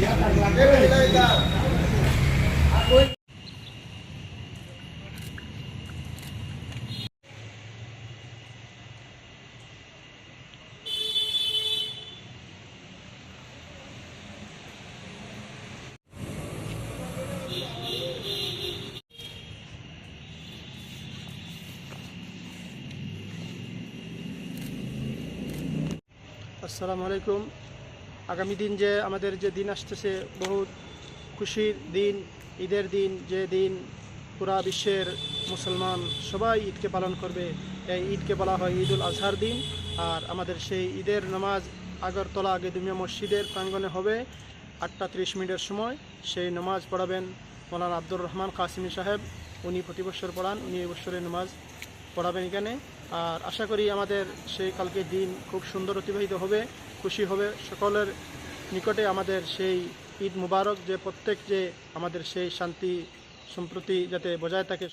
আসসালামু আলাইকুম। আগামী দিন যে আমাদের যে দিন আসতেছে বহুত খুশির দিন, ঈদের দিন, যে দিন পুরা বিশ্বের মুসলমান সবাই ঈদকে পালন করবে। এই ঈদকে বলা হয় ঈদুল আজহার দিন। আর আমাদের সেই ঈদের নামাজ আগরতলা আগেদুমিয়া মসজিদের প্রাঙ্গণে হবে 8টা 30 মিনিটের সময়। সেই নামাজ পড়াবেন মৌলানা আব্দুর রহমান কাসিমি সাহেব। উনি প্রতি বছর পড়ান, উনি এই বছরের নামাজ পড়াবেন এখানে। আর আশা করি আমাদের সেই কালকের দিন খুব সুন্দর অতিবাহিত হবে, খুশি হবে। সকলের নিকটে আমাদের সেই ঈদ মুবারক, যে প্রত্যেক যে আমাদের সেই শান্তি সম্প্রীতি যাতে বজায় থাকে।